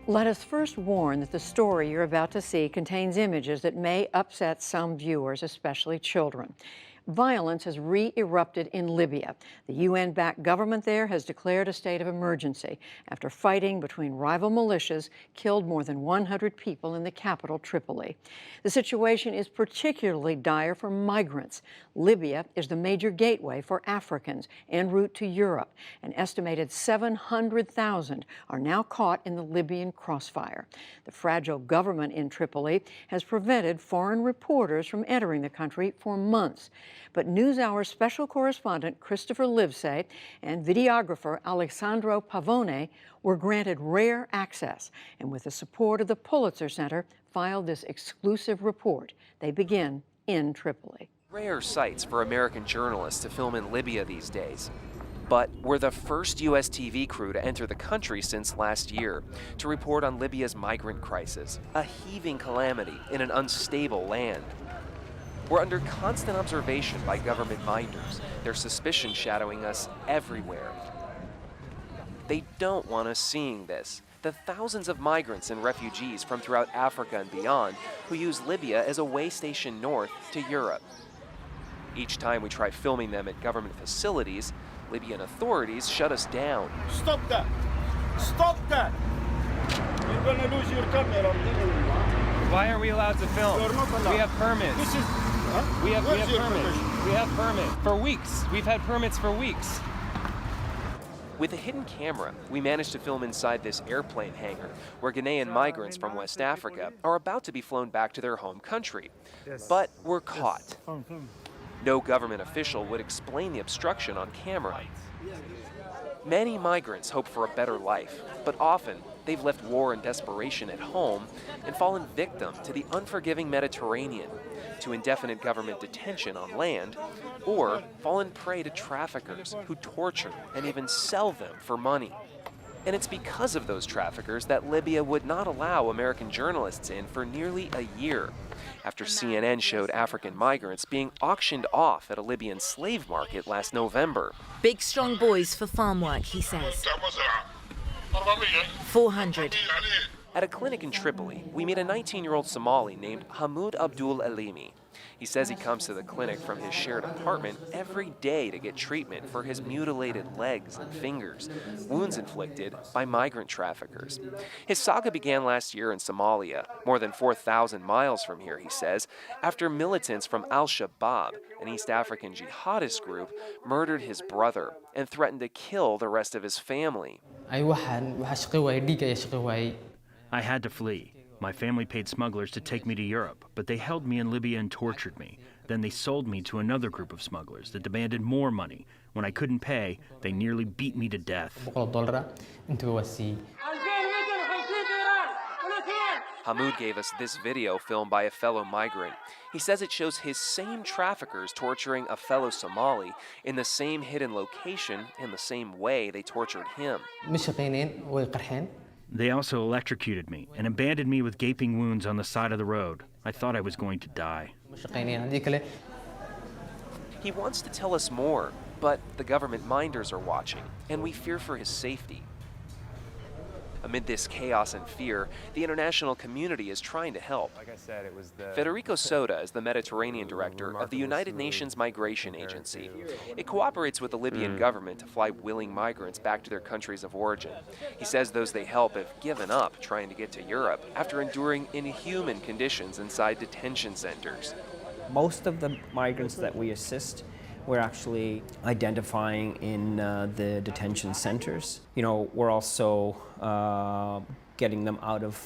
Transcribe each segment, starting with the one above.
Let us first warn that the story you're about to see contains images that may upset some viewers, especially children. Violence has re-erupted in Libya. The UN-backed government there has declared a state of emergency after fighting between rival militias killed more than 100 people in the capital, Tripoli. The situation is particularly dire for migrants. Libya is the major gateway for Africans en route to Europe. An estimated 700,000 are now caught in the Libyan crossfire. The fragile government in Tripoli has prevented foreign reporters from entering the country for months. But NewsHour special correspondent Christopher Livesay and videographer Alessandro Pavone were granted rare access, and with the support of the Pulitzer Center, filed this exclusive report. They begin in Tripoli. Rare sights for American journalists to film in Libya these days. But we're the first U.S. TV crew to enter the country since last year to report on Libya's migrant crisis, a heaving calamity in an unstable land. We're under constant observation by government minders, their suspicion shadowing us everywhere. They don't want us seeing this. The thousands of migrants and refugees from throughout Africa and beyond who use Libya as a way station north to Europe. Each time we try filming them at government facilities, Libyan authorities shut us down. Stop that! Stop that! You're gonna lose your camera. Why aren't we allowed to film? We have permits. This is, huh? We have permits. Permission? We have permits for weeks. We've had permits for weeks. With a hidden camera, we managed to film inside this airplane hangar where Ghanaian migrants from West Africa are about to be flown back to their home country. But we're caught. No government official would explain the obstruction on camera. Many migrants hope for a better life, but often they've left war and desperation at home and fallen victim to the unforgiving Mediterranean, to indefinite government detention on land, or fallen prey to traffickers who torture and even sell them for money. And it's because of those traffickers that Libya would not allow American journalists in for nearly a year, after CNN showed African migrants being auctioned off at a Libyan slave market last November. Big, strong boys for farm work, he says. 400. At a clinic in Tripoli, we meet a 19-year-old Somali named Hamoud Abdul Alimi. He says he comes to the clinic from his shared apartment every day to get treatment for his mutilated legs and fingers, wounds inflicted by migrant traffickers. His saga began last year in Somalia, more than 4,000 miles from here, he says, after militants from Al-Shabaab, an East African jihadist group, murdered his brother and threatened to kill the rest of his family. I had to flee. My family paid smugglers to take me to Europe, but they held me in Libya and tortured me. Then they sold me to another group of smugglers that demanded more money. When I couldn't pay, they nearly beat me to death. Hamoud gave us this video filmed by a fellow migrant. He says it shows his same traffickers torturing a fellow Somali in the same hidden location in the same way they tortured him. They also electrocuted me and abandoned me with gaping wounds on the side of the road. I thought I was going to die. He wants to tell us more, but the government minders are watching, and we fear for his safety. Amid this chaos and fear, the international community is trying to help. Like I said, it was Federico Soda is the Mediterranean director of the United Nations Migration Agency. It cooperates with the Libyan government to fly willing migrants back to their countries of origin. He says those they help have given up trying to get to Europe after enduring inhuman conditions inside detention centers. Most of the migrants that we assist, we're actually identifying in the detention centers. You know, we're also getting them out of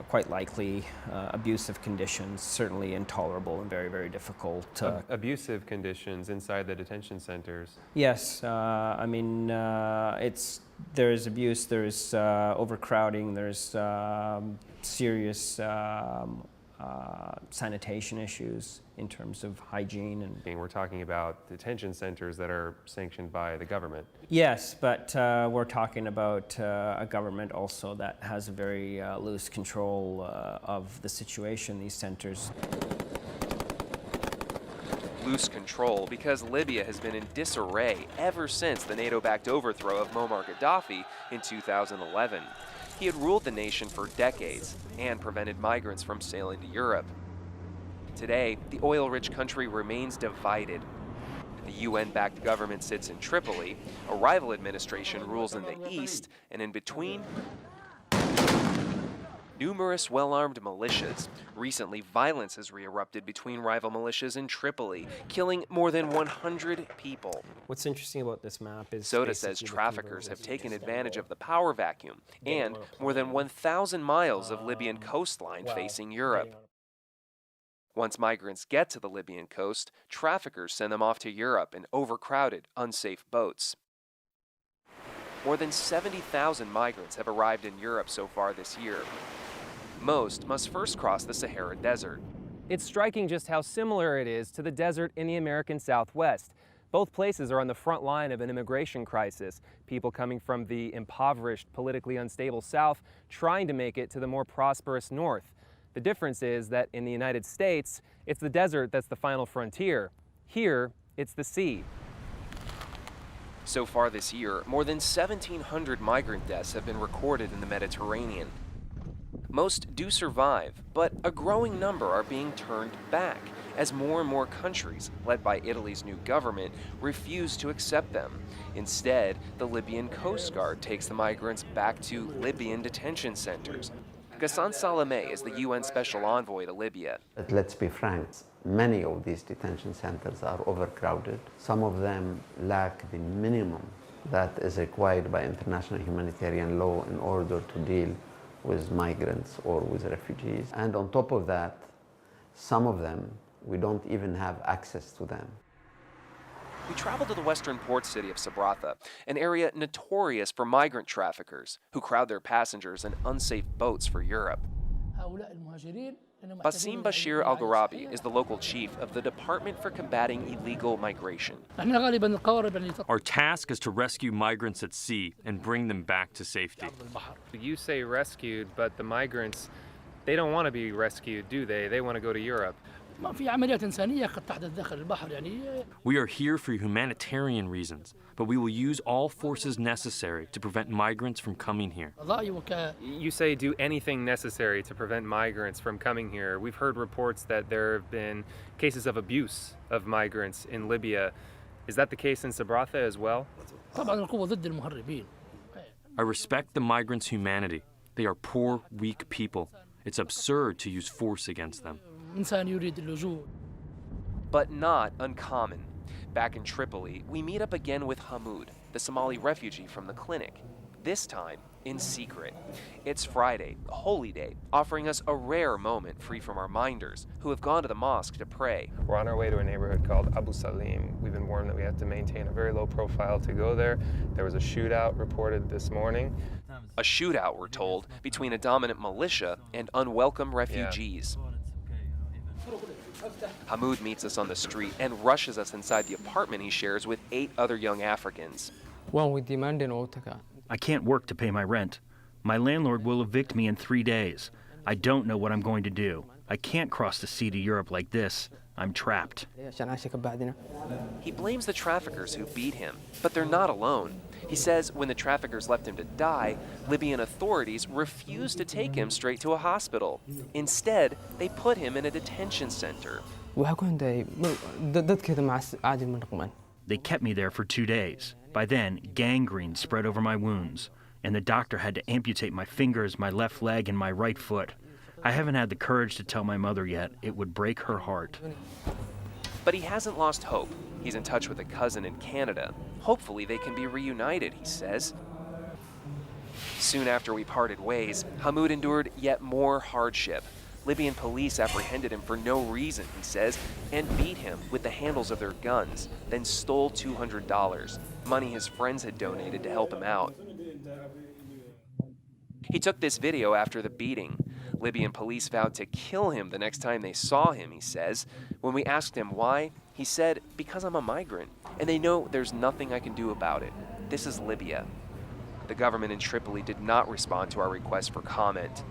quite likely abusive conditions, certainly intolerable and very, very difficult. Abusive conditions inside the detention centers. Yes, I mean, there's abuse, there's overcrowding, there's serious sanitation issues in terms of hygiene. And we're talking about detention centers that are sanctioned by the government. Yes, but we're talking about a government also that has a very loose control of the situation, these centers. Loose control because Libya has been in disarray ever since the NATO-backed overthrow of Muammar Gaddafi in 2011. He had ruled the nation for decades and prevented migrants from sailing to Europe. Today, the oil-rich country remains divided. The UN-backed government sits in Tripoli, a rival administration rules in the east, and in between, numerous well-armed militias. Recently, violence has re-erupted between rival militias in Tripoli, killing more than 100 people. What's interesting about this map is Soda says traffickers have taken advantage of the power vacuum and more than 1,000 miles of Libyan coastline facing Europe. Once migrants get to the Libyan coast, traffickers send them off to Europe in overcrowded, unsafe boats. More than 70,000 migrants have arrived in Europe so far this year. Most must first cross the Sahara Desert. It's striking just how similar it is to the desert in the American Southwest. Both places are on the front line of an immigration crisis. People coming from the impoverished, politically unstable South trying to make it to the more prosperous North. The difference is that in the United States, it's the desert that's the final frontier. Here, it's the sea. So far this year, more than 1,700 migrant deaths have been recorded in the Mediterranean. Most do survive, but a growing number are being turned back as more and more countries, led by Italy's new government, refuse to accept them. Instead, the Libyan Coast Guard takes the migrants back to Libyan detention centers. Ghassan Salameh is the UN Special Envoy to Libya. But let's be frank, many of these detention centers are overcrowded. Some of them lack the minimum that is required by international humanitarian law in order to deal with migrants or with refugees. And on top of that, some of them, we don't even have access to them. We traveled to the western port city of Sabratha, an area notorious for migrant traffickers who crowd their passengers in unsafe boats for Europe. Basim Bashir Al-Gharabi is the local chief of the Department for Combating Illegal Migration. Our task is to rescue migrants at sea and bring them back to safety. You say rescued, but the migrants, they don't want to be rescued, do they? They want to go to Europe. We are here for humanitarian reasons, but we will use all forces necessary to prevent migrants from coming here. You say do anything necessary to prevent migrants from coming here. We've heard reports that there have been cases of abuse of migrants in Libya. Is that the case in Sabratha as well? I respect the migrants' humanity. They are poor, weak people. It's absurd to use force against them. But not uncommon. Back in Tripoli, we meet up again with Hamoud, the Somali refugee from the clinic, this time in secret. It's Friday, a holy day, offering us a rare moment free from our minders who have gone to the mosque to pray. We're on our way to a neighborhood called Abu Salim. We've been warned that we have to maintain a very low profile to go there. There was a shootout reported this morning. A shootout, we're told, between a dominant militia and unwelcome refugees. Hamoud meets us on the street and rushes us inside the apartment he shares with 8 other young Africans. I can't work to pay my rent. My landlord will evict me in 3 days. I don't know what I'm going to do. I can't cross the sea to Europe like this. I'm trapped. He blames the traffickers who beat him, but they're not alone. He says when the traffickers left him to die, Libyan authorities refused to take him straight to a hospital. Instead, they put him in a detention center. They kept me there for 2 days. By then, gangrene spread over my wounds, and the doctor had to amputate my fingers, my left leg, and my right foot. I haven't had the courage to tell my mother yet. It would break her heart. But he hasn't lost hope. He's in touch with a cousin in Canada. Hopefully they can be reunited, he says. Soon after we parted ways, Hamoud endured yet more hardship. Libyan police apprehended him for no reason, he says, and beat him with the handles of their guns, then stole $200, money his friends had donated to help him out. He took this video after the beating. Libyan police vowed to kill him the next time they saw him, he says. When we asked him why, he said, because I'm a migrant, and they know there's nothing I can do about it. This is Libya. The government in Tripoli did not respond to our request for comment.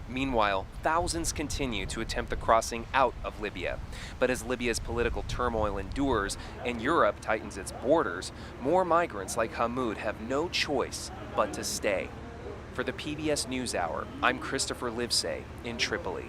Meanwhile, thousands continue to attempt the crossing out of Libya. But as Libya's political turmoil endures and Europe tightens its borders, more migrants like Hamoud have no choice but to stay. For the PBS NewsHour, I'm Christopher Livesay in Tripoli.